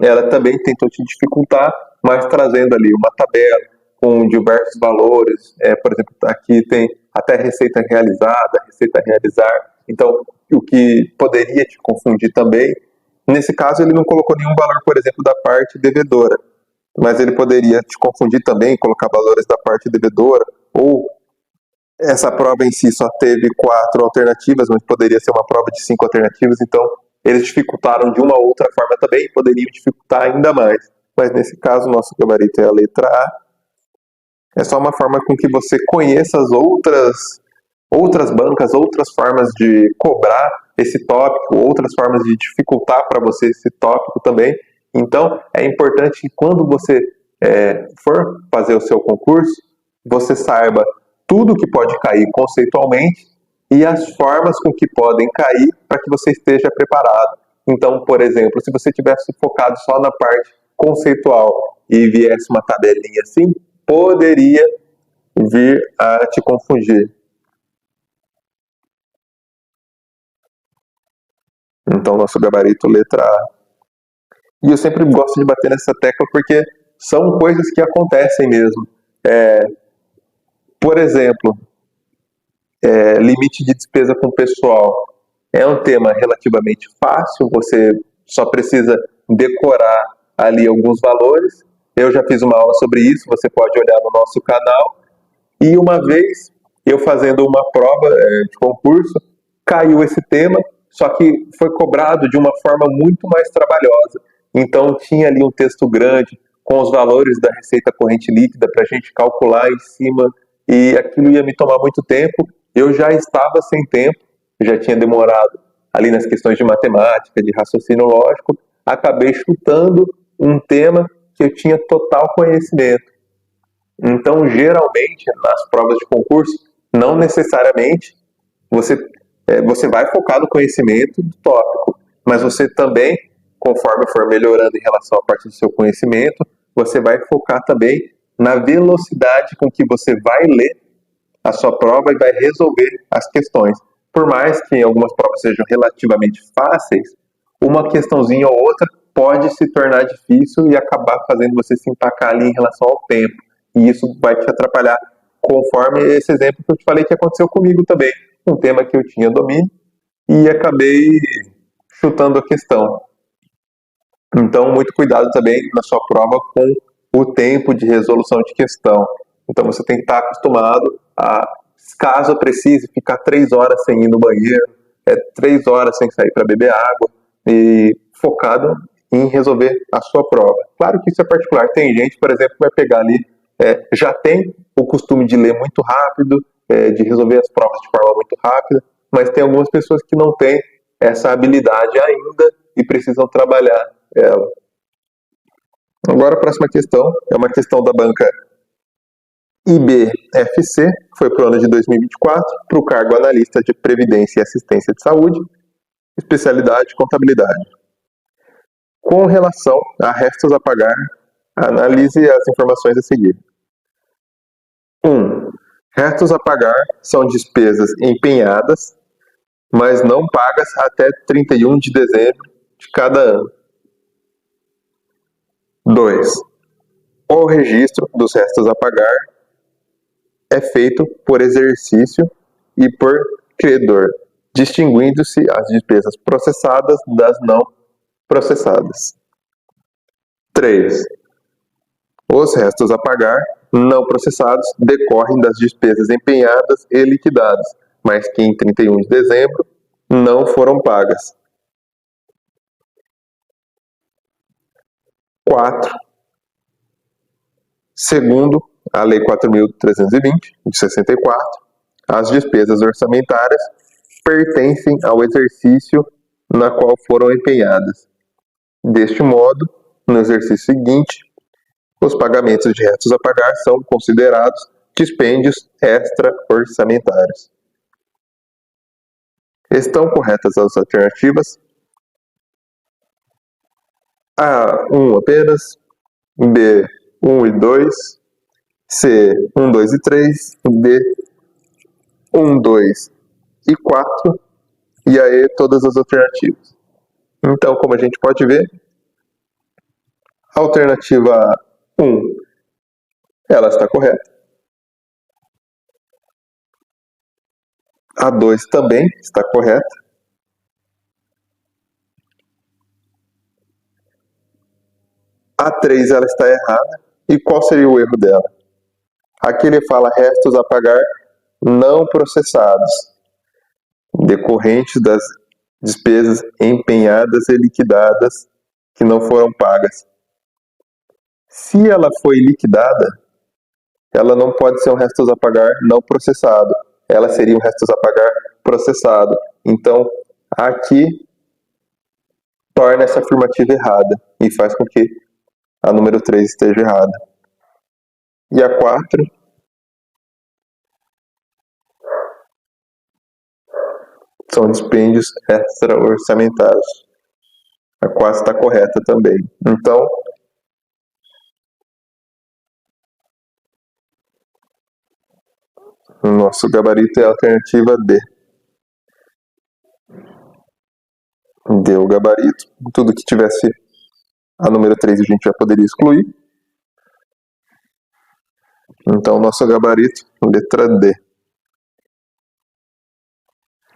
ela também tentou te dificultar, mas trazendo ali uma tabela com diversos valores, por exemplo, aqui tem até receita realizada, receita a realizar, então o que poderia te confundir também, nesse caso ele não colocou nenhum valor, por exemplo, da parte devedora, mas ele poderia te confundir também, colocar valores da parte devedora, ou essa prova em si só teve 4 alternativas, mas poderia ser uma prova de 5 alternativas, então eles dificultaram de uma ou outra forma também, e poderiam dificultar ainda mais. Mas nesse caso, nosso gabarito é a letra A. É só uma forma com que você conheça as outras bancas, outras formas de cobrar esse tópico, outras formas de dificultar para você esse tópico também. Então, é importante que quando você for fazer o seu concurso, você saiba tudo que pode cair conceitualmente e as formas com que podem cair para que você esteja preparado. Então, por exemplo, se você tivesse focado só na parte conceitual e viesse uma tabelinha assim, poderia vir a te confundir. Então, nosso gabarito letra A. E eu sempre gosto de bater nessa tecla porque são coisas que acontecem mesmo. Por exemplo, limite de despesa com pessoal. É um tema relativamente fácil, você só precisa decorar ali alguns valores. Eu já fiz uma aula sobre isso, você pode olhar no nosso canal. E uma vez, eu fazendo uma prova de concurso, caiu esse tema, só que foi cobrado de uma forma muito mais trabalhosa. Então, tinha ali um texto grande com os valores da receita corrente líquida para a gente calcular em cima, e aquilo ia me tomar muito tempo. Eu já estava sem tempo, já tinha demorado ali nas questões de matemática, de raciocínio lógico, acabei chutando um tema que eu tinha total conhecimento. Então, geralmente, nas provas de concurso, não necessariamente você vai focar no conhecimento do tópico, mas você também, conforme for melhorando em relação à parte do seu conhecimento, você vai focar também na velocidade com que você vai ler a sua prova e vai resolver as questões. Por mais que algumas provas sejam relativamente fáceis, uma questãozinha ou outra pode se tornar difícil e acabar fazendo você se empacar ali em relação ao tempo. E isso vai te atrapalhar, conforme esse exemplo que eu te falei que aconteceu comigo também. Um tema que eu tinha domínio e acabei chutando a questão. Então, muito cuidado também na sua prova com o tempo de resolução de questão. Então, você tem que estar acostumado a, caso precise, ficar 3 horas sem ir no banheiro, 3 horas sem sair para beber água, e focado em resolver a sua prova. Claro que isso é particular. Tem gente, por exemplo, que vai pegar ali, já tem o costume de ler muito rápido, de resolver as provas de forma muito rápida, mas tem algumas pessoas que não têm essa habilidade ainda e precisam trabalhar ela. Agora a próxima questão é uma questão da banca IBFC, que foi para o ano de 2024, para o cargo analista de Previdência e Assistência de Saúde, especialidade contabilidade. Com relação a restos a pagar, analise as informações a seguir. 1. Restos a pagar são despesas empenhadas, mas não pagas até 31 de dezembro de cada ano. 2. O registro dos restos a pagar é feito por exercício e por credor, distinguindo-se as despesas processadas das não processadas. 3. Os restos a pagar não processados decorrem das despesas empenhadas e liquidadas, mas que em 31 de dezembro não foram pagas. 4. Segundo a Lei 4.320, de 64, as despesas orçamentárias pertencem ao exercício na qual foram empenhadas. Deste modo, no exercício seguinte, os pagamentos de restos a pagar são considerados dispêndios extra-orçamentários. Estão corretas as alternativas? A1 apenas, B 1 e 2, C 1, 2 e 3, D 1, 2 e 4, e aí todas as alternativas. Então, como a gente pode ver, a alternativa 1, ela está correta. A 2 também está correta. A 3 ela está errada. E qual seria o erro dela? Aqui ele fala restos a pagar não processados, decorrentes das despesas empenhadas e liquidadas que não foram pagas. Se ela foi liquidada, ela não pode ser um restos a pagar não processado. Ela seria um restos a pagar processado. Então, aqui torna essa afirmativa errada e faz com que a número 3 esteja errada. E a 4 são dispêndios extra-orçamentários. A 4 está correta também. Então, o nosso gabarito é a alternativa D. Deu o gabarito. Tudo que tivesse a número 3 a gente já poderia excluir. Então, nosso gabarito, letra D.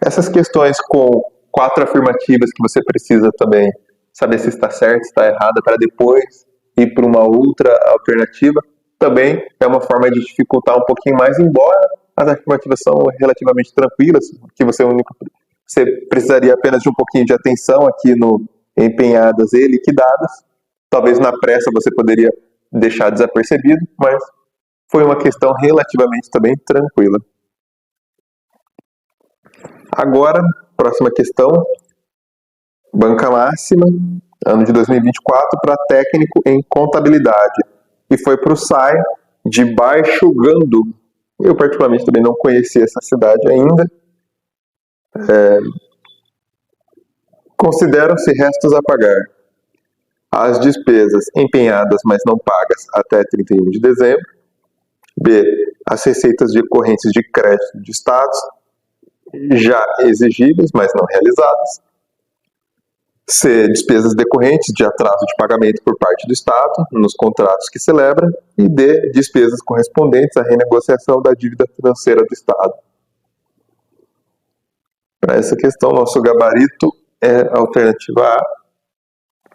Essas questões com 4 afirmativas que você precisa também saber se está certo, se está errada, para depois ir para uma outra alternativa, também é uma forma de dificultar um pouquinho mais, embora as afirmativas são relativamente tranquilas, que você precisaria apenas de um pouquinho de atenção aqui no empenhadas e liquidadas. Talvez na pressa você poderia deixar desapercebido, mas foi uma questão relativamente também tranquila. Agora, próxima questão, banca máxima, ano de 2024, para técnico em contabilidade. E foi para o SAI de Baixo Gandu. Eu particularmente também não conhecia essa cidade ainda. Consideram-se restos a pagar as despesas empenhadas, mas não pagas até 31 de dezembro. B. As receitas decorrentes de crédito de estados, já exigíveis, mas não realizadas. C. Despesas decorrentes de atraso de pagamento por parte do Estado, nos contratos que celebra. E D. Despesas correspondentes à renegociação da dívida financeira do Estado. Para essa questão, nosso gabarito é a alternativa A.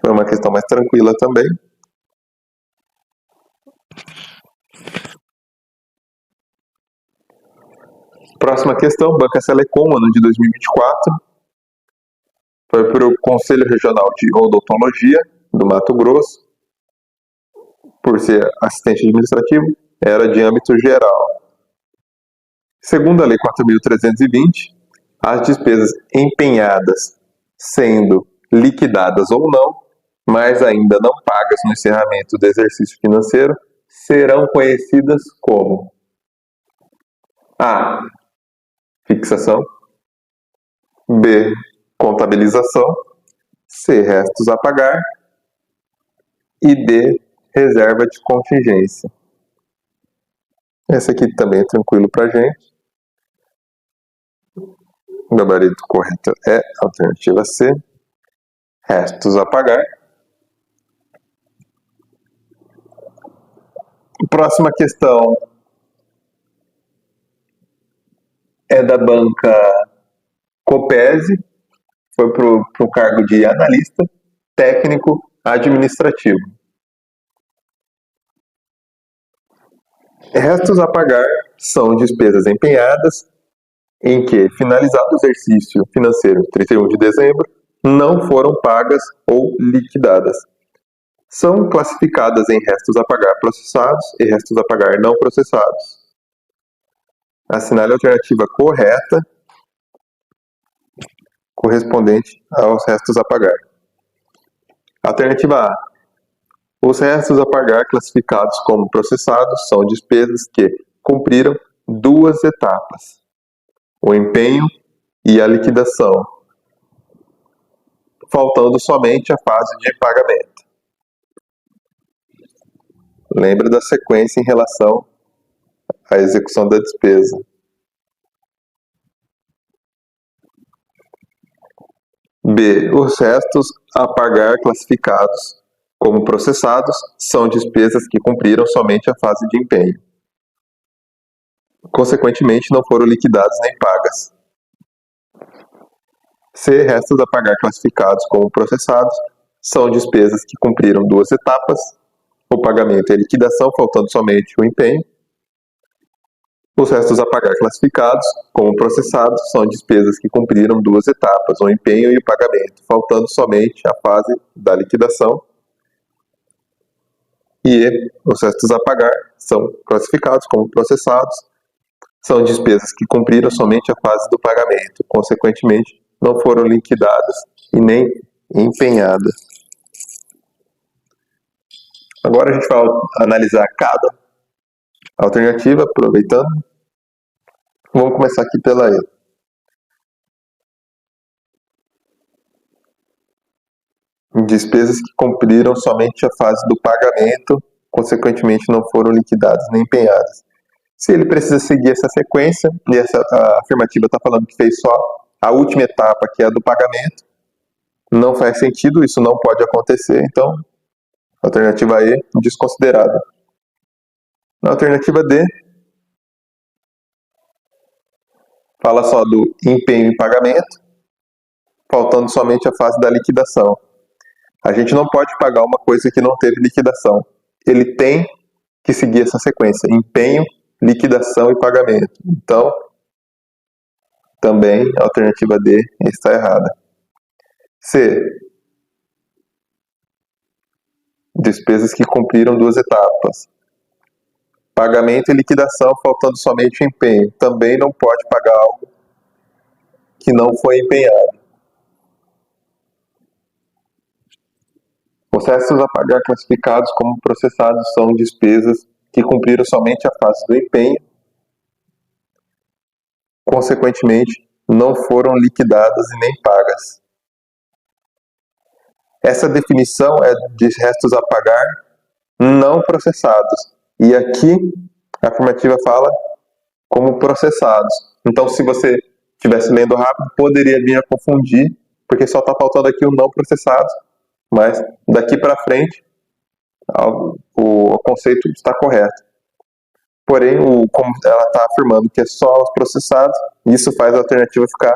Foi uma questão mais tranquila também. Próxima questão, Banca Selecom, ano de 2024. Foi para o Conselho Regional de Odontologia do Mato Grosso. Por ser assistente administrativo, era de âmbito geral. Segundo a Lei 4.320, as despesas empenhadas, sendo liquidadas ou não, mas ainda não pagas no encerramento do exercício financeiro, serão conhecidas como A. Fixação, B. Contabilização, C. Restos a pagar e D. Reserva de contingência. Esse aqui também é tranquilo para a gente. O gabarito correto é a alternativa C. Restos a pagar. Próxima questão é da banca Copese, foi para o cargo de analista técnico administrativo. Restos a pagar são despesas empenhadas em que, finalizado o exercício financeiro 31 de dezembro, não foram pagas ou liquidadas. São classificadas em restos a pagar processados e restos a pagar não processados. Assinale a alternativa correta correspondente aos restos a pagar. Alternativa A. Os restos a pagar classificados como processados são despesas que cumpriram 2 etapas: o empenho e a liquidação, faltando somente a fase de pagamento. Lembra da sequência em relação à execução da despesa. B. Os restos a pagar classificados como processados são despesas que cumpriram somente a fase de empenho. Consequentemente, não foram liquidadas nem pagas. C. Restos a pagar classificados como processados são despesas que cumpriram 2 etapas: o pagamento e a liquidação, faltando somente o empenho. Os restos a pagar classificados como processados são despesas que cumpriram 2 etapas, o empenho e o pagamento, faltando somente a fase da liquidação. E os restos a pagar são classificados como processados, são despesas que cumpriram somente a fase do pagamento, consequentemente não foram liquidadas e nem empenhadas. Agora a gente vai analisar cada alternativa, aproveitando. Vamos começar aqui pela E. Despesas que cumpriram somente a fase do pagamento, consequentemente não foram liquidadas nem empenhadas. Se ele precisa seguir essa sequência, e essa afirmativa está falando que fez só a última etapa, que é a do pagamento, não faz sentido, isso não pode acontecer, então, alternativa E, desconsiderada. Na alternativa D, fala só do empenho em pagamento, faltando somente a fase da liquidação. A gente não pode pagar uma coisa que não teve liquidação. Ele tem que seguir essa sequência: empenho, liquidação e pagamento. Então, também a alternativa D está errada. C. Despesas que cumpriram 2 etapas. Pagamento e liquidação, faltando somente o empenho. Também não pode pagar algo que não foi empenhado. Os restos a pagar classificados como processados são despesas que cumpriram somente a fase do empenho, consequentemente, não foram liquidadas e nem pagas. Essa definição é de restos a pagar não processados. E aqui a afirmativa fala como processados. Então, se você estivesse lendo rápido, poderia vir a confundir, porque só está faltando aqui o não processados. Mas daqui para frente, o conceito está correto. Porém, como ela está afirmando que é só os processados, isso faz a alternativa ficar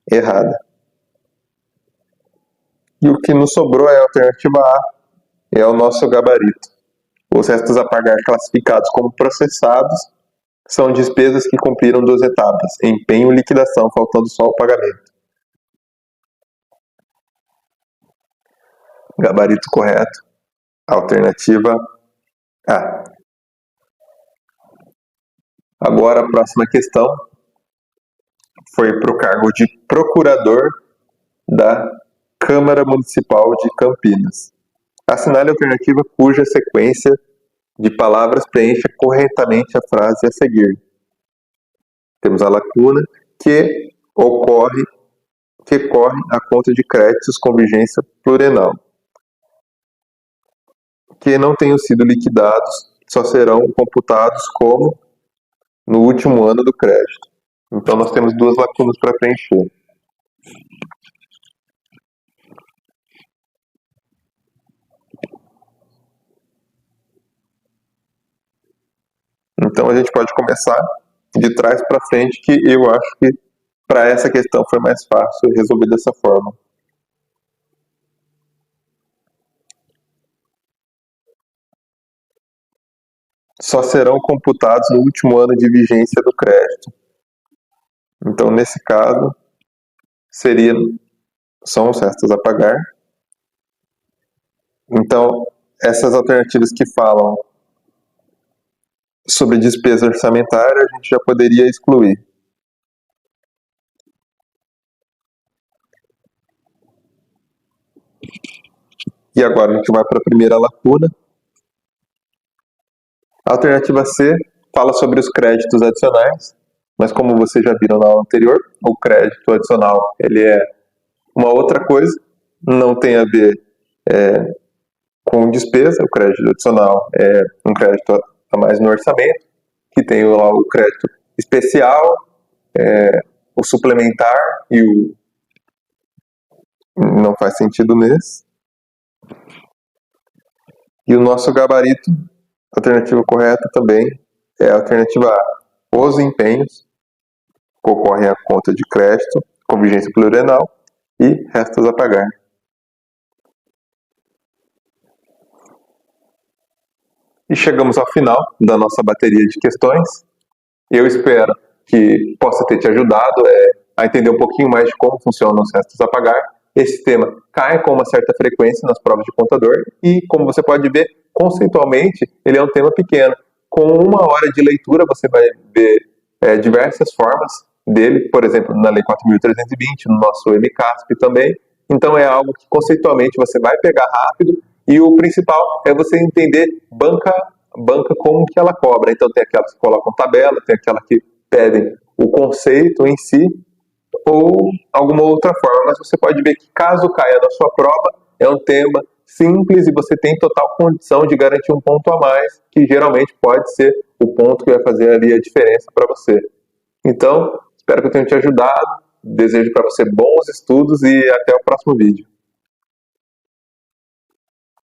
errada. E o que nos sobrou é a alternativa A, é o nosso gabarito. Os restos a pagar classificados como processados são despesas que cumpriram 2 etapas: empenho e liquidação, faltando só o pagamento. Gabarito correto, alternativa A. Agora a próxima questão foi para o cargo de procurador da Câmara Municipal de Campinas. Assinale a alternativa cuja sequência de palavras preencha corretamente a frase a seguir. Temos a lacuna que corre a conta de créditos com vigência plurianual, que não tenham sido liquidados, só serão computados como no último ano do crédito. Então nós temos 2 lacunas para preencher. Então a gente pode começar de trás para frente, que eu acho que para essa questão foi mais fácil resolver dessa forma. Só serão computados no último ano de vigência do crédito. Então, nesse caso, são os restos a pagar. Então, essas alternativas que falam sobre despesa orçamentária, a gente já poderia excluir. E agora a gente vai para a primeira lacuna. A alternativa C fala sobre os créditos adicionais, mas como vocês já viram na aula anterior, o crédito adicional ele é uma outra coisa, não tem a ver com despesa. O crédito adicional é um crédito a mais no orçamento, que tem lá o crédito especial, o suplementar e o... não faz sentido nesse. E o nosso gabarito, a alternativa correta também é a alternativa A. Os empenhos concorrem à conta de crédito com vigência plurianual e restos a pagar. E chegamos ao final da nossa bateria de questões. Eu espero que possa ter te ajudado a entender um pouquinho mais de como funcionam os restos a pagar. Esse tema cai com uma certa frequência nas provas de contador e, como você pode ver, conceitualmente, ele é um tema pequeno. Com 1 hora de leitura, você vai ver diversas formas dele, por exemplo, na Lei 4.320, no nosso MCASP também. Então, é algo que conceitualmente você vai pegar rápido e o principal é você entender banca como que ela cobra. Então, tem aquelas que colocam tabela, tem aquela que pedem o conceito em si, ou alguma outra forma, mas você pode ver que caso caia na sua prova, é um tema simples e você tem total condição de garantir um ponto a mais, que geralmente pode ser o ponto que vai fazer ali a diferença para você. Então, espero que eu tenha te ajudado Desejo para você bons estudos e até o próximo vídeo.